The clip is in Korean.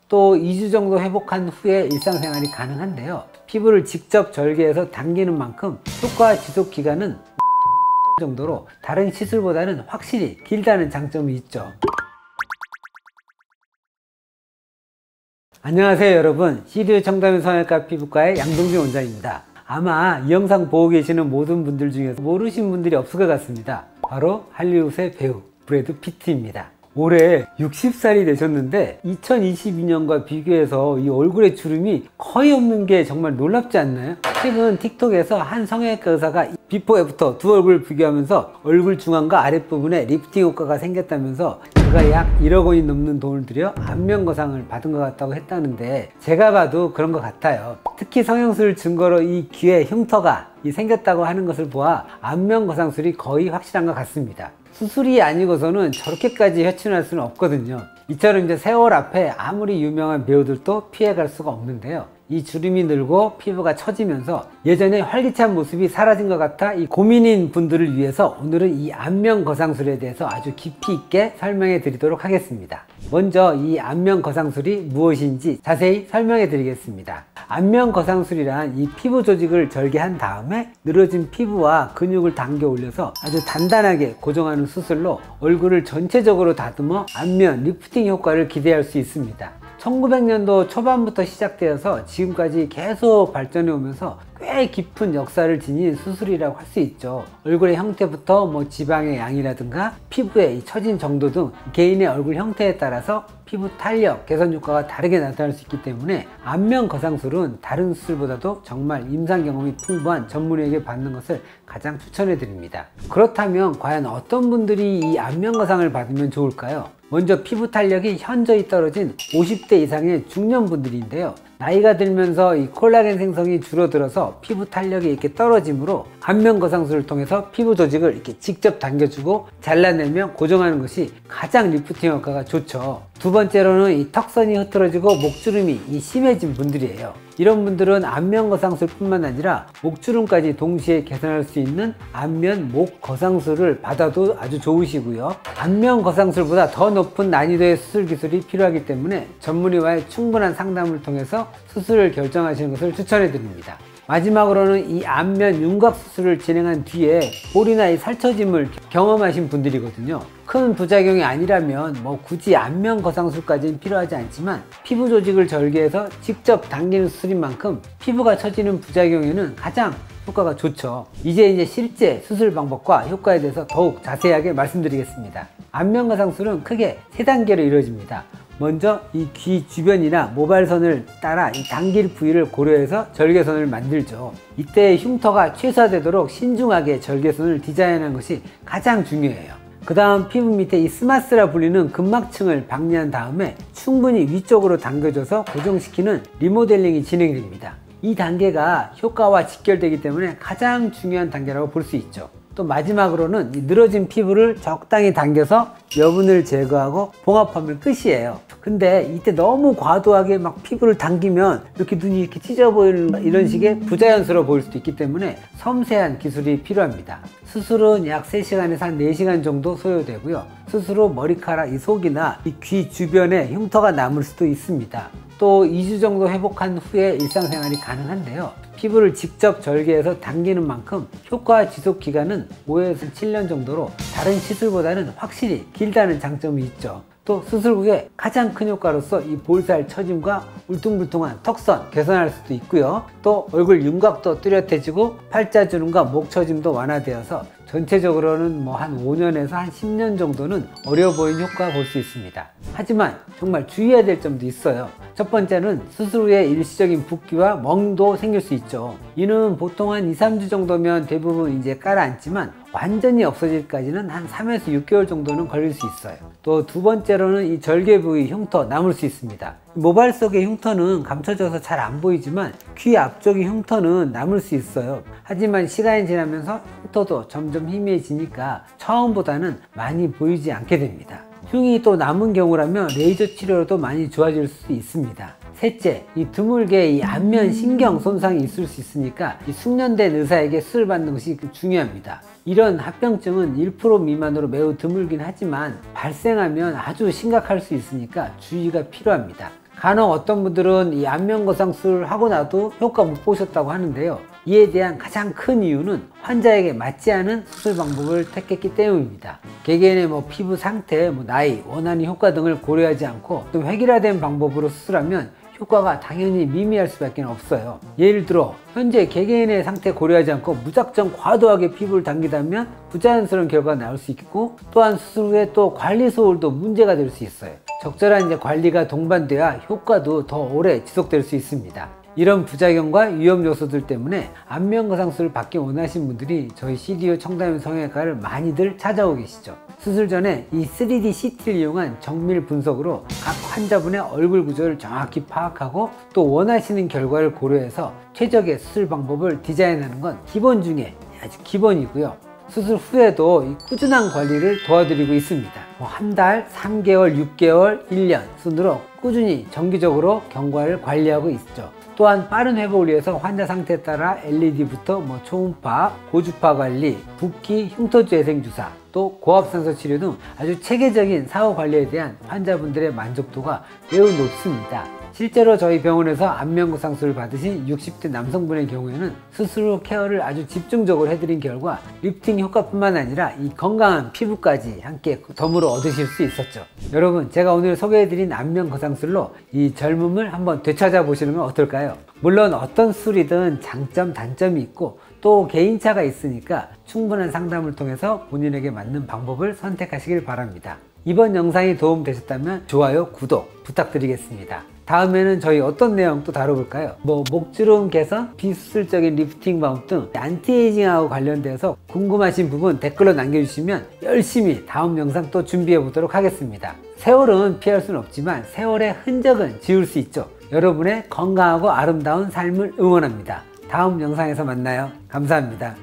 또 2주 정도 회복한 후에 일상생활이 가능한데요. 피부를 직접 절개해서 당기는 만큼 효과 지속 기간은 정도로 다른 시술보다는 확실히 길다는 장점이 있죠. 안녕하세요 여러분, 시리우 청담인 성형외과 피부과의 양동진 원장입니다. 아마 이 영상 보고 계시는 모든 분들 중에서 모르신 분들이 없을 것 같습니다. 바로 할리우드의 배우 브래드 피트입니다. 올해 60살이 되셨는데 2022년과 비교해서 이 얼굴에 주름이 거의 없는 게 정말 놀랍지 않나요? 최근 틱톡에서 한 성형외과 의사가 비포 애프터 두 얼굴을 비교하면서 얼굴 중앙과 아랫부분에 리프팅 효과가 생겼다면서 그가 약 1억 원이 넘는 돈을 들여 안면 거상을 받은 것 같다고 했다는데, 제가 봐도 그런 것 같아요. 특히 성형술 증거로 이 귀에 흉터가 생겼다고 하는 것을 보아 안면 거상술이 거의 확실한 것 같습니다. 수술이 아니고서는 저렇게까지 혈진할 수는 없거든요. 이처럼 이제 세월 앞에 아무리 유명한 배우들도 피해갈 수가 없는데요. 이 주름이 늘고 피부가 처지면서 예전에 활기찬 모습이 사라진 것 같아 이 고민인 분들을 위해서 오늘은 이 안면 거상술에 대해서 아주 깊이 있게 설명해 드리도록 하겠습니다. 먼저 이 안면 거상술이 무엇인지 자세히 설명해 드리겠습니다. 안면 거상술이란 이 피부 조직을 절개한 다음에 늘어진 피부와 근육을 당겨 올려서 아주 단단하게 고정하는 수술로 얼굴을 전체적으로 다듬어 안면 리프팅 효과를 기대할 수 있습니다. 1900년도 초반부터 시작되어서 지금까지 계속 발전해 오면서 꽤 깊은 역사를 지닌 수술이라고 할 수 있죠. 얼굴의 형태부터 지방의 양이라든가 피부의 처진 정도 등 개인의 얼굴 형태에 따라서 피부 탄력, 개선 효과가 다르게 나타날 수 있기 때문에 안면 거상술은 다른 수술보다도 정말 임상 경험이 풍부한 전문의에게 받는 것을 가장 추천해 드립니다. 그렇다면 과연 어떤 분들이 이 안면 거상을 받으면 좋을까요? 먼저 피부 탄력이 현저히 떨어진 50대 이상의 중년분들인데요. 나이가 들면서 이 콜라겐 생성이 줄어들어서 피부 탄력이 이렇게 떨어지므로 안면 거상술을 통해서 피부 조직을 이렇게 직접 당겨주고 잘라내며 고정하는 것이 가장 리프팅 효과가 좋죠. 두 번째로는 이 턱선이 흐트러지고 목주름이 심해진 분들이에요. 이런 분들은 안면 거상술 뿐만 아니라 목주름까지 동시에 개선할 수 있는 안면 목 거상술을 받아도 아주 좋으시고요. 안면 거상술보다 더 높은 난이도의 수술 기술이 필요하기 때문에 전문의와의 충분한 상담을 통해서 수술을 결정하시는 것을 추천해 드립니다. 마지막으로는 이 안면 윤곽 수술을 진행한 뒤에 볼이나 이 살처짐을 경험하신 분들이거든요. 큰 부작용이 아니라면 굳이 안면 거상술까지는 필요하지 않지만 피부 조직을 절개해서 직접 당기는 수술인 만큼 피부가 처지는 부작용에는 가장 효과가 좋죠. 이제 실제 수술 방법과 효과에 대해서 더욱 자세하게 말씀드리겠습니다. 안면 거상술은 크게 3단계로 이루어집니다. 먼저 이 귀 주변이나 모발선을 따라 이 당길 부위를 고려해서 절개선을 만들죠. 이때 흉터가 최소화되도록 신중하게 절개선을 디자인하는 것이 가장 중요해요. 그 다음 피부 밑에 이 스마스라 불리는 근막층을 박리한 다음에 충분히 위쪽으로 당겨줘서 고정시키는 리모델링이 진행됩니다. 이 단계가 효과와 직결되기 때문에 가장 중요한 단계라고 볼 수 있죠. 또 마지막으로는 이 늘어진 피부를 적당히 당겨서 여분을 제거하고 봉합하면 끝이에요. 근데 이때 너무 과도하게 피부를 당기면 이렇게 눈이 이렇게 찢어 보이는 이런 식의 부자연스러워 보일 수도 있기 때문에 섬세한 기술이 필요합니다. 수술은 약 3시간에서 한 4시간 정도 소요되고요. 수술 후 머리카락, 이 속이나 이 귀 주변에 흉터가 남을 수도 있습니다. 또 2주 정도 회복한 후에 일상생활이 가능한데요. 피부를 직접 절개해서 당기는 만큼 효과 지속 기간은 5에서 7년 정도로 다른 시술보다는 확실히 길다는 장점이 있죠. 또 수술 후에 가장 큰 효과로서 이 볼살 처짐과 울퉁불퉁한 턱선 개선할 수도 있고요. 또 얼굴 윤곽도 뚜렷해지고 팔자주름과 목 처짐도 완화되어서 전체적으로는 한 5년에서 한 10년 정도는 어려 보이는 효과 볼 수 있습니다. 하지만 정말 주의해야 될 점도 있어요. 첫 번째는 수술 후에 일시적인 붓기와 멍도 생길 수 있죠. 이는 보통 한 2, 3주 정도면 대부분 깔아앉지만 완전히 없어질까지는 한 3에서 6개월 정도는 걸릴 수 있어요. 또 두 번째로는 이 절개 부위 흉터 남을 수 있습니다. 모발 속의 흉터는 감춰져서 잘 안 보이지만 귀 앞쪽의 흉터는 남을 수 있어요. 하지만 시간이 지나면서 흉터도 점점 희미해지니까 처음보다는 많이 보이지 않게 됩니다. 흉이 또 남은 경우라면 레이저 치료로도 많이 좋아질 수 있습니다. 셋째, 이 드물게 이 안면 신경 손상이 있을 수 있으니까 이 숙련된 의사에게 수술 받는 것이 중요합니다. 이런 합병증은 1% 미만으로 매우 드물긴 하지만 발생하면 아주 심각할 수 있으니까 주의가 필요합니다. 간혹 어떤 분들은 이 안면거상술 하고 나도 효과 못 보셨다고 하는데요. 이에 대한 가장 큰 이유는 환자에게 맞지 않은 수술 방법을 택했기 때문입니다. 개개인의 피부 상태, 나이, 원하는 효과 등을 고려하지 않고 좀 획일화된 방법으로 수술하면 효과가 당연히 미미할 수밖에 없어요. 예를 들어 현재 개개인의 상태 고려하지 않고 무작정 과도하게 피부를 당기다면 부자연스러운 결과가 나올 수 있고, 또한 수술 후에 또 관리 소홀도 문제가 될 수 있어요. 적절한 관리가 동반돼야 효과도 더 오래 지속될 수 있습니다. 이런 부작용과 위험 요소들 때문에 안면거상술을 받기 원하신 분들이 저희 CDO 청담인 성형외과를 많이들 찾아오고 계시죠. 수술 전에 이 3D CT를 이용한 정밀 분석으로 각 환자분의 얼굴 구조를 정확히 파악하고 또 원하시는 결과를 고려해서 최적의 수술 방법을 디자인하는 건 기본 중에 아주 기본이고요. 수술 후에도 이 꾸준한 관리를 도와드리고 있습니다. 한 달, 3개월, 6개월, 1년 순으로 꾸준히 정기적으로 경과를 관리하고 있죠. 또한 빠른 회복을 위해서 환자 상태에 따라 LED부터 초음파, 고주파 관리, 붓기, 흉터 재생 주사, 또 고압산소 치료 등 아주 체계적인 사후 관리에 대한 환자분들의 만족도가 매우 높습니다. 실제로 저희 병원에서 안면거상술을 받으신 60대 남성분의 경우에는 수술 후 케어를 아주 집중적으로 해드린 결과 리프팅 효과뿐만 아니라 이 건강한 피부까지 함께 덤으로 얻으실 수 있었죠. 여러분, 제가 오늘 소개해드린 안면거상술로 이 젊음을 한번 되찾아 보시는 건 어떨까요? 물론 어떤 수술이든 장점, 단점이 있고 또 개인차가 있으니까 충분한 상담을 통해서 본인에게 맞는 방법을 선택하시길 바랍니다. 이번 영상이 도움되셨다면 좋아요, 구독 부탁드리겠습니다. 다음에는 저희 어떤 내용 또 다뤄볼까요? 목주름 개선, 비수술적인 리프팅 방법 등 안티에이징하고 관련돼서 궁금하신 부분 댓글로 남겨주시면 열심히 다음 영상 또 준비해 보도록 하겠습니다. 세월은 피할 수는 없지만 세월의 흔적은 지울 수 있죠. 여러분의 건강하고 아름다운 삶을 응원합니다. 다음 영상에서 만나요. 감사합니다.